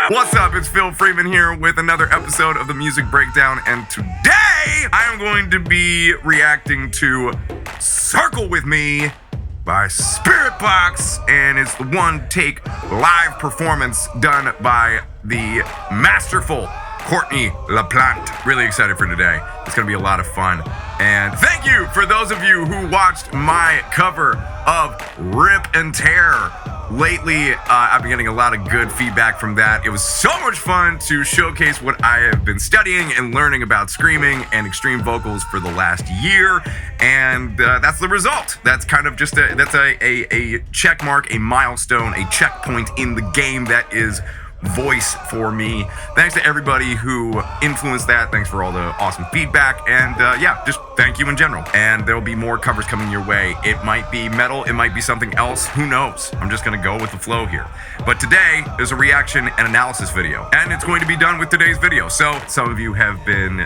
What's up? It's Phil Freeman here with another episode of the Music Breakdown, and today I am going to be reacting to Circle With Me by Spirit Box, and it's the one-take live performance done by the masterful Courtney LaPlante. Really excited for today. It's going to be a lot of fun. And thank you for those of you who watched my cover of Rip and Tear. Lately, I've been getting a lot of good feedback from that. It was so much fun to showcase what I have been studying and learning about screaming and extreme vocals for the last year, and that's the result. That's kind of just a check mark, a milestone, a checkpoint in the game that is voice for me. Thanks to everybody who influenced that. Thanks for all the awesome feedback, and yeah, just thank you in general. And there'll be more covers coming your way. It might be metal, it might be something else, who knows? I'm just gonna go with the flow here. But today is a reaction and analysis video, and it's going to be done with today's video. So some of you have been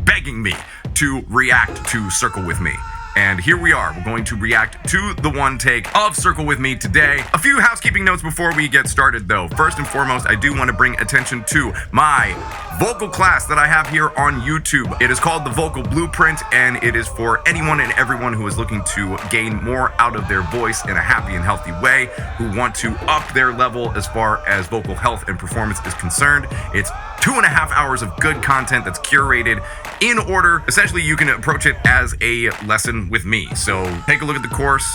begging me to react to Circle With Me. And here we are. We're going to react to the one take of Circle With Me today. A few housekeeping notes before we get started, though. First and foremost, I do want to bring attention to my vocal class that I have here on YouTube. It is called the Vocal Blueprint, and it is for anyone and everyone who is looking to gain more out of their voice in a happy and healthy way, who want to up their level as far as vocal health and performance is concerned. It's 2.5 hours of good content that's curated in order. Essentially, you can approach it as a lesson with me. So take a look at the course,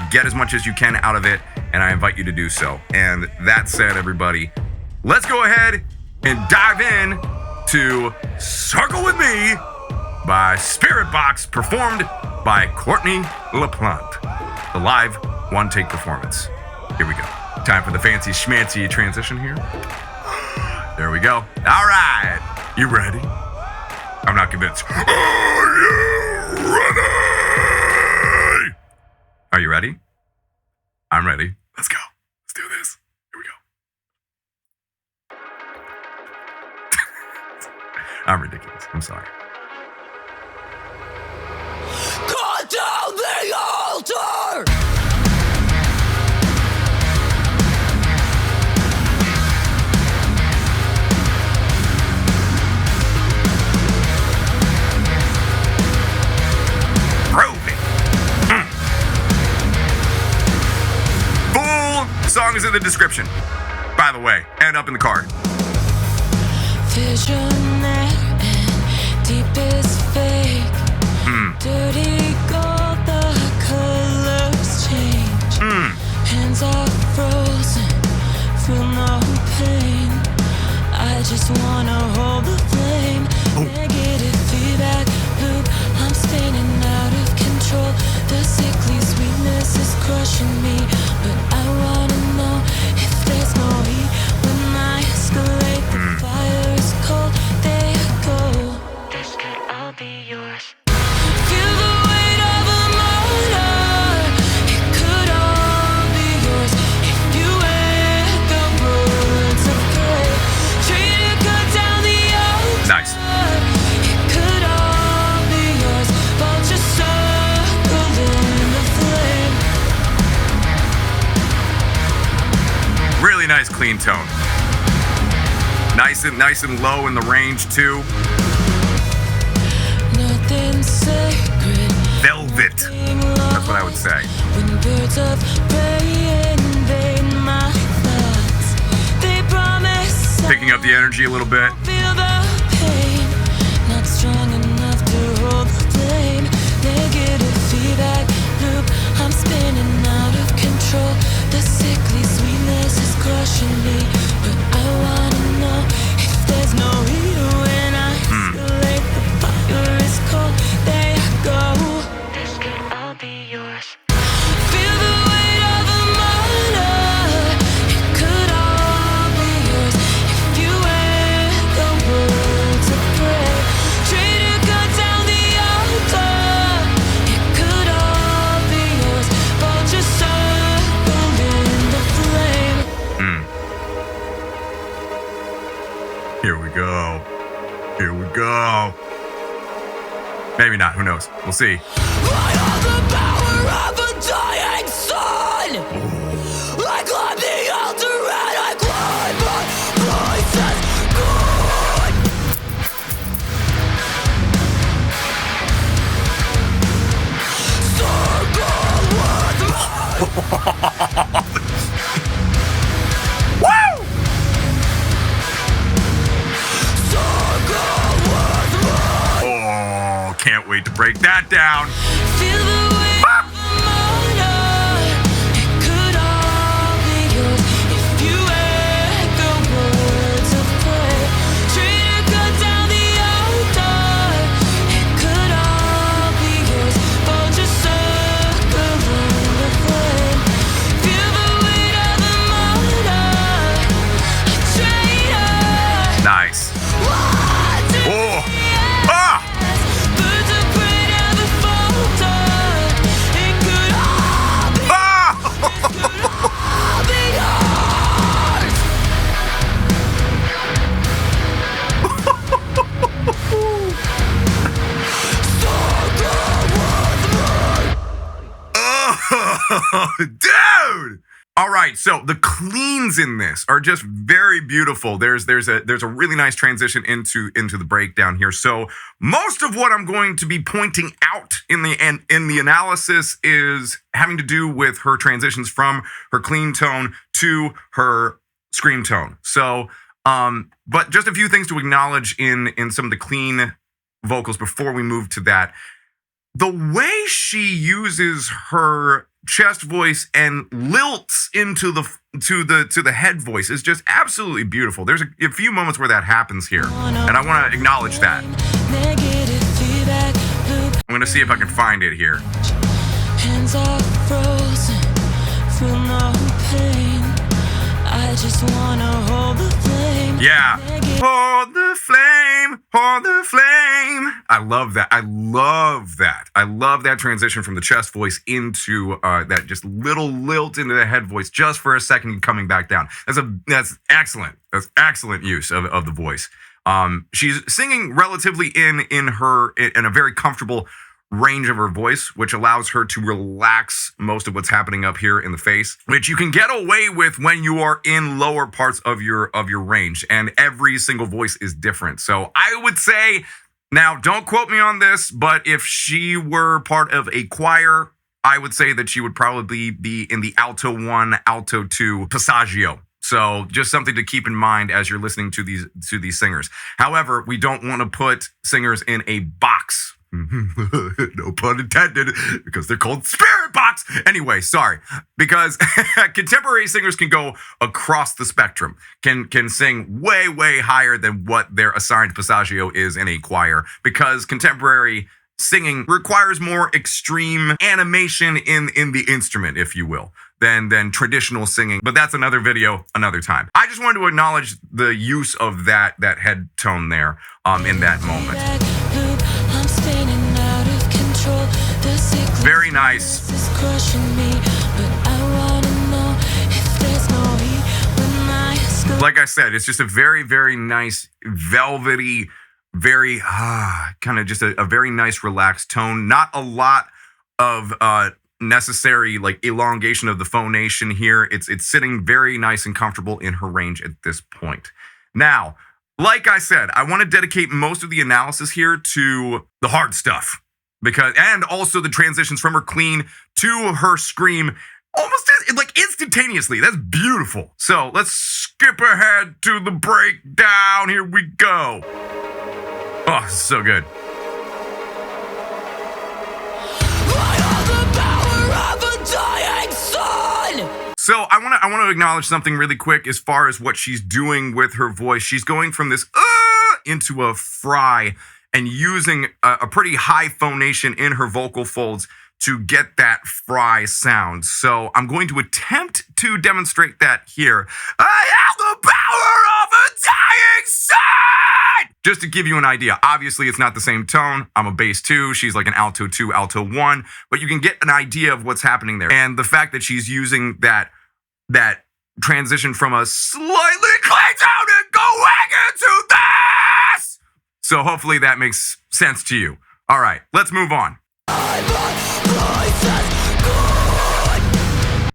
get as much as you can out of it, and I invite you to do so. And that said, everybody, let's go ahead and dive in to Circle With Me by Spirit Box, performed by Courtney LaPlante. The live one-take performance. Here we go. Time for the fancy schmancy transition here. There we go. All right. You ready? I'm not convinced. Are you ready? Are you ready? I'm ready. Let's go. Let's do this. Here we go. I'm ridiculous. I'm sorry. Cut down the altar! Song is in the description, by the way, and up in the card. Visionaire and deepest fake. Dirty gold, the colors change. Hands are frozen, feel no pain. I just wanna hold the flame. Negative feedback loop, I'm spinning out of control. The sickly sweetness is crushing me, but I wanna know if there's no heat when I escalate. The fire is cold, there you go. This could all be yours. Feel the weight of a motor. It could all be yours if you wear the words of prayer. Treat it, cut down the altar. Nice. It could all be yours, but just circle in the flame. Really nice clean tone. Nice and low in the range too. Nothing sacred. Velvet. That's what I would say. When birds of prey invade my thoughts, they promise Picking up the energy a little bit. feel the pain. Not strong enough to hold the flame. Negative feedback loop, I'm spinning out of control. The sickly sweetness is crushing me, but I wanna know if there's no heat when I escalate. The fire is cold, there you go. This could all be yours. Feel the weight of a motor. It could all be yours if you wear the words of prayer. Treat it, cut down the altar. It could all be yours, but just circle in the flame. Here we go. Here we go. Maybe not. Who knows? We'll see. I have the power of a dying sun. I climb the altar and I climb my Woo! Oh, can't wait to break that down. Feel the weight of the motor. It could all be yours if you had the words of prayer. Traitor cut down the altar. It could all be yours. Fold your circle in the flame. Feel the weight of the motor. A traitor. Nice. Oh. Ah! Birds of prey never falter. It could all be Oh, dude! All right, so the cleans in this are just very beautiful. There's a really nice transition into the breakdown here. So most of what I'm going to be pointing out in the analysis is having to do with her transitions from her clean tone to her scream tone. So, but just a few things to acknowledge in some of the clean vocals before we move to that. The way she uses her chest voice and lilts into the head voice is just absolutely beautiful. There's a few moments where that happens here, and I want to acknowledge that. I'm going to see if I can find it here. Hands are frozen, feel no pain. I just wanna hold the flame. Yeah. Hold the flame, hold the flame. I love that. I love that. I love that transition from the chest voice into that just little lilt into the head voice just for a second and coming back down. That's excellent. That's excellent use of the voice. She's singing relatively in a very comfortable range of her voice, which allows her to relax most of what's happening up here in the face, which you can get away with when you are in lower parts of your range, and every single voice is different. So I would say, now don't quote me on this, but if she were part of a choir, I would say that she would probably be in the alto 1, alto 2 passaggio. So just something to keep in mind as you're listening to these singers. However, we don't want to put singers in a box. No pun intended, because they're called spirit box. Anyway, sorry, because contemporary singers can go across the spectrum, can sing way higher than what their assigned passaggio is in a choir, because contemporary singing requires more extreme animation in the instrument, if you will, than traditional singing. But that's another video, another time. I just wanted to acknowledge the use of that head tone there in that moment. Very nice. Like I said, it's just a very nice, velvety, very kind of just a very nice relaxed tone. Not a lot of necessary like elongation of the phonation here. It's sitting very nice and comfortable in her range at this point. Now, like I said, I want to dedicate most of the analysis here to the hard stuff, and also the transitions from her clean to her scream almost like instantaneously. That's beautiful. So let's skip ahead to the breakdown. Here we go. Oh, so good. So I want to acknowledge something really quick as far as what she's doing with her voice. She's going from this into a fry and using a pretty high phonation in her vocal folds to get that fry sound. So I'm going to attempt to demonstrate that here. I have the power of a dying sun! Just to give you an idea. Obviously, it's not the same tone. I'm a bass 2. She's like an alto 2, alto 1. But you can get an idea of what's happening there. And the fact that she's using that transition from a slightly clean tone and going into this! So hopefully that makes sense to you. All right, let's move on.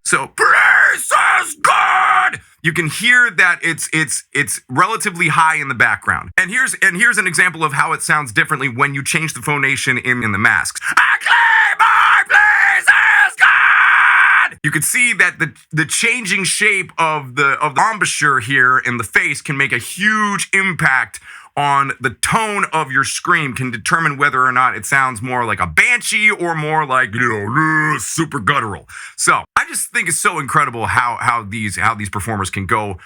So, praise is good! You can hear that it's relatively high in the background. And here's an example of how it sounds differently when you change the phonation in the masks. I claim my place is God! you could see that the changing shape of the embouchure here in the face can make a huge impact on the tone of your scream, can determine whether or not it sounds more like a banshee or more like, super guttural. So I just think it's so incredible how these performers can go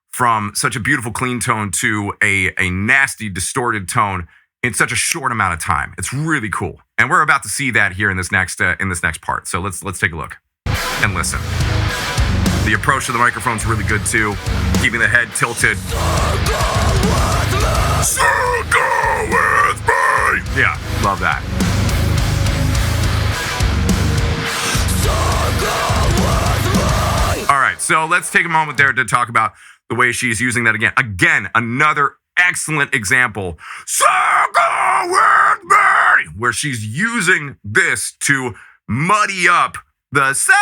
from such a beautiful clean tone to a nasty distorted tone in such a short amount of time. It's really cool. And we're about to see that here in this next part. So let's take a look and listen. The approach to the microphone's really good too, keeping the head tilted. Circle with me! Yeah, love that. All right, so let's take a moment there to talk about the way she's using that again. Again, another excellent example. Circle with me! Where she's using this to muddy up the circle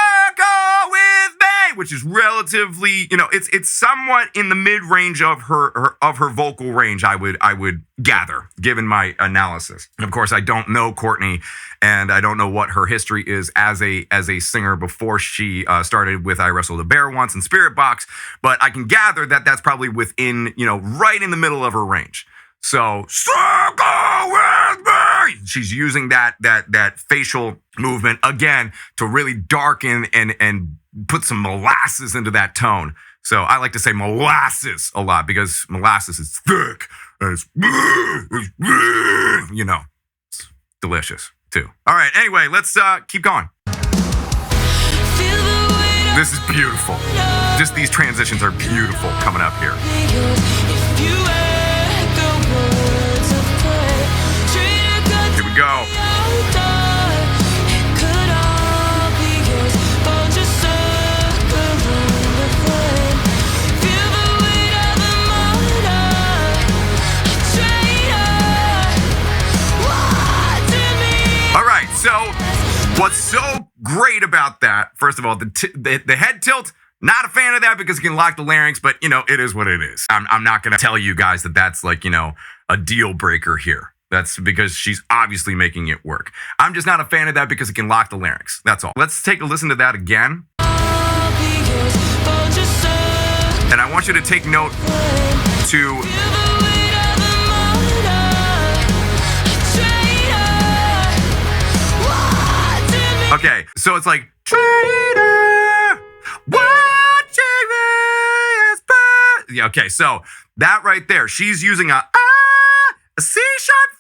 with me, which is relatively, it's somewhat in the mid-range of her vocal range, I would gather, given my analysis. And of course, I don't know Courtney, and I don't know what her history is as a singer before she started with I Wrestled a Bear Once and Spirit Box, but I can gather that that's probably within, right in the middle of her range. So, circle with me! She's using that facial movement, again, to really darken and put some molasses into that tone. So I like to say molasses a lot because molasses is thick and it's delicious too. All right, anyway, let's keep going. This is beautiful. Just these transitions are beautiful coming up here. Here we go. All right, so what's so great about that, first of all, the head tilt, not a fan of that because it can lock the larynx, but, it is what it is. I'm not going to tell you guys that that's like, a deal breaker here. That's because she's obviously making it work. I'm just not a fan of that because it can lock the larynx. That's all. Let's take a listen to that again. And I want you to take note to... Okay, so it's like... Traitor, watching me as bird. Yeah, okay, so that right there, she's using a C-sharp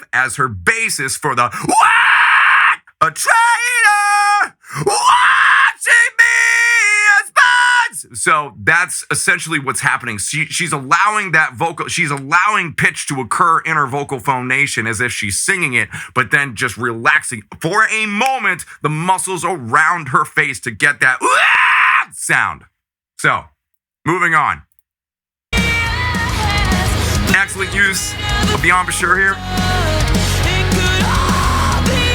5 as her basis for the what? A traitor watching me as birds. So that's essentially what's happening. She's allowing she's allowing pitch to occur in her vocal phonation as if she's singing it, but then just relaxing for a moment the muscles around her face to get that sound. So, moving on. Excellent use of the embouchure here.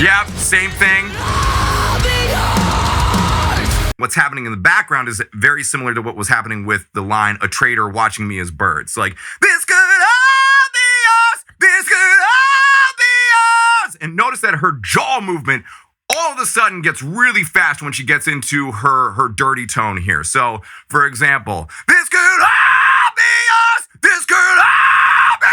Yep, same thing. What's happening in the background is very similar to what was happening with the line, a traitor watching me as birds. Like, this could all be us, this could all be us. And notice that her jaw movement all of a sudden gets really fast when she gets into her dirty tone here. So, for example, this could all be us, this could all be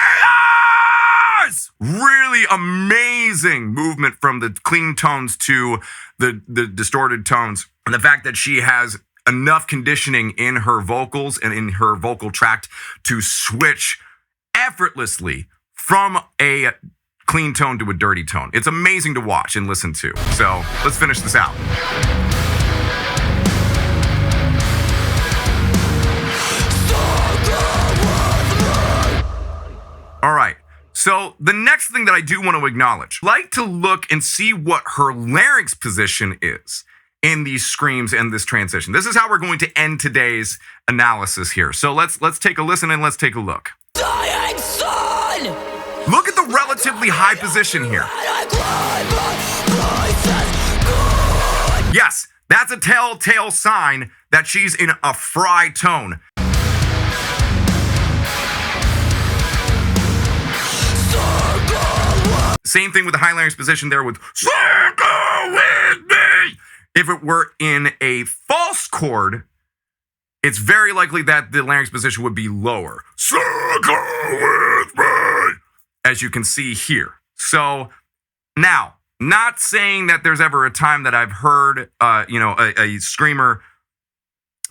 us. Really amazing movement from the clean tones to the distorted tones. And the fact that she has enough conditioning in her vocals and in her vocal tract to switch effortlessly from a clean tone to a dirty tone. It's amazing to watch and listen to. So let's finish this out. All right. So the next thing that I do want to acknowledge, I'd like to look and see what her larynx position is in these screams and this transition. This is how we're going to end today's analysis here. So let's take a listen and let's take a look. Dying sun! Look at the relatively high position here. Yes, that's a telltale sign that she's in a fry tone. Same thing with the high larynx position there with circle with me. If it were in a false chord, it's very likely that the larynx position would be lower. Circle with me, as you can see here. So now, not saying that there's ever a time that I've heard, a screamer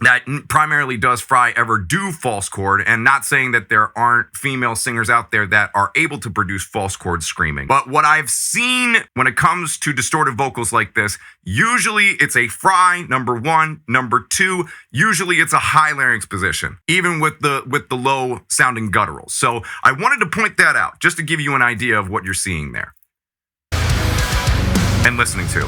that primarily does fry ever do false chord, and not saying that there aren't female singers out there that are able to produce false chord screaming. But what I've seen when it comes to distorted vocals like this, usually it's a fry, number one. Number two, usually it's a high larynx position, even with the low sounding gutturals. So I wanted to point that out just to give you an idea of what you're seeing there and listening to.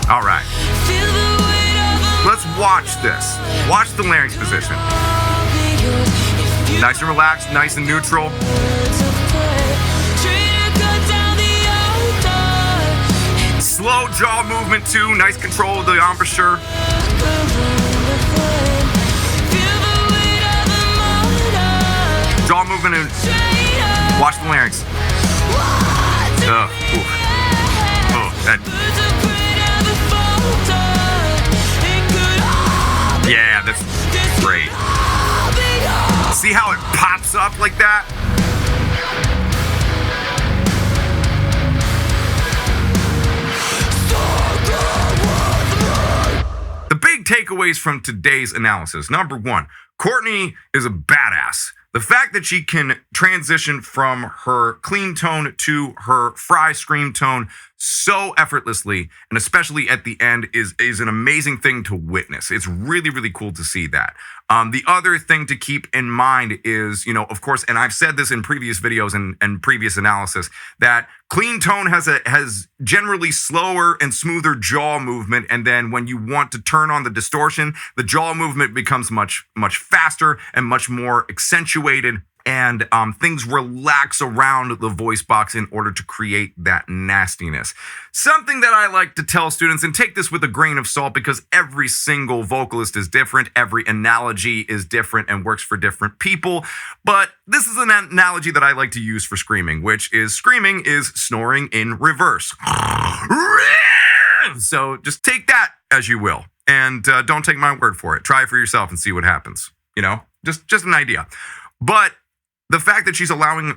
All right. Let's watch this. Watch the larynx position. Nice and relaxed, nice and neutral. Slow jaw movement too. Nice control of the embouchure. Jaw movement and watch the larynx. Yeah, that's great. See how it pops up like that? The big takeaways from today's analysis. Number one, Courtney is a badass. The fact that she can transition from her clean tone to her fry scream tone so effortlessly, and especially at the end, is an amazing thing to witness. It's really, really cool to see that. The other thing to keep in mind is, of course, and I've said this in previous videos and previous analysis, that clean tone has generally slower and smoother jaw movement, and then when you want to turn on the distortion, the jaw movement becomes much, much faster and much more accentuated, and things relax around the voice box in order to create that nastiness. Something that I like to tell students, and take this with a grain of salt because every single vocalist is different, every analogy is different and works for different people, but this is an analogy that I like to use for screaming, which is screaming is snoring in reverse. So just take that as you will, and don't take my word for it. Try it for yourself and see what happens. Just an idea. But the fact that she's allowing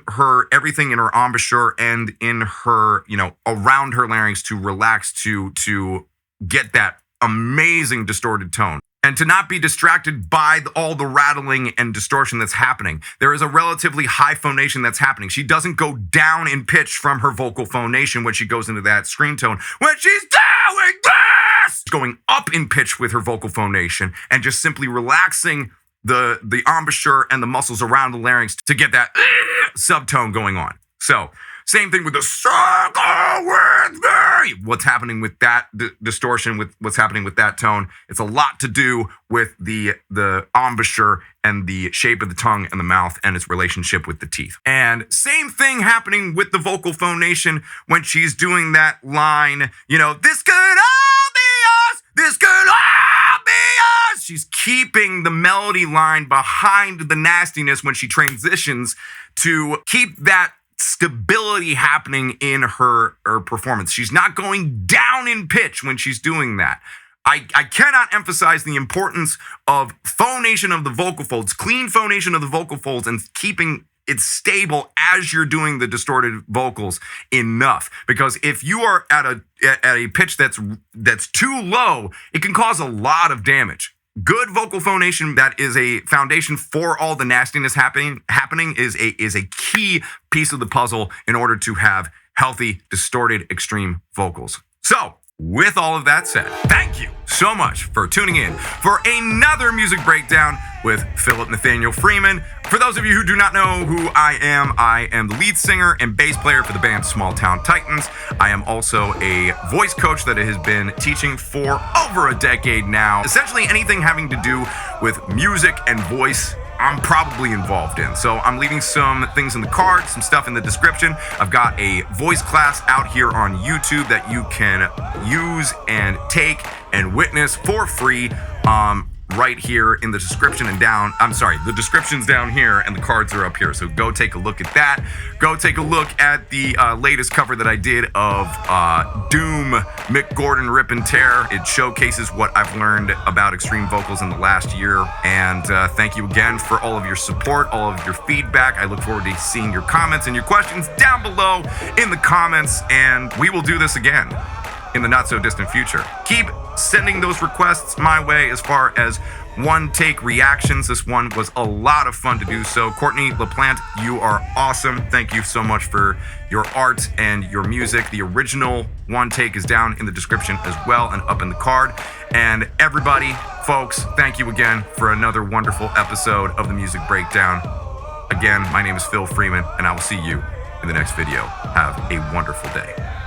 everything in her embouchure and in her, around her larynx to relax to get that amazing distorted tone and to not be distracted by all the rattling and distortion that's happening. There is a relatively high phonation that's happening. She doesn't go down in pitch from her vocal phonation when she goes into that scream tone. When she's doing this, going up in pitch with her vocal phonation and just simply relaxing the embouchure and the muscles around the larynx to get that subtone going on. So same thing with the circle with me. What's happening with that distortion, with what's happening with that tone? It's a lot to do with the embouchure and the shape of the tongue and the mouth and its relationship with the teeth. And same thing happening with the vocal phonation when she's doing that line, this could all be us, this could all be us. She's keeping the melody line behind the nastiness when she transitions to keep that stability happening in her performance. She's not going down in pitch when she's doing that. I cannot emphasize the importance of phonation of the vocal folds, clean phonation of the vocal folds, and keeping it stable as you're doing the distorted vocals enough. Because if you are at a pitch that's too low, it can cause a lot of damage. Good vocal phonation that is a foundation for all the nastiness happening is a key piece of the puzzle in order to have healthy, distorted, extreme vocals. So, with all of that said, thank you so much for tuning in for another music breakdown with Phillip Nathaniel Freeman. For those of you who do not know who I am the lead singer and bass player for the band Small Town Titans. I am also a voice coach that has been teaching for over a decade now. Essentially anything having to do with music and voice, I'm probably involved in. So I'm leaving some things in the cards, some stuff in the description. I've got a voice class out here on YouTube that you can use and take and witness for free. right here in the description and down. I'm sorry, the description's down here and the cards are up here. So go take a look at that. Go take a look at the latest cover that I did of Doom, Mick Gordon Rip and Tear. It showcases what I've learned about extreme vocals in the last year. And thank you again for all of your support, all of your feedback. I look forward to seeing your comments and your questions down below in the comments. And we will do this again in the not so distant future. Keep sending those requests my way as far as one take reactions. This one was a lot of fun to do so. Courtney, LaPlante, you are awesome. Thank you so much for your art and your music. The original one take is down in the description as well and up in the card. And everybody, folks, thank you again for another wonderful episode of the Music Breakdown. Again, my name is Phil Freeman, and I will see you in the next video. Have a wonderful day.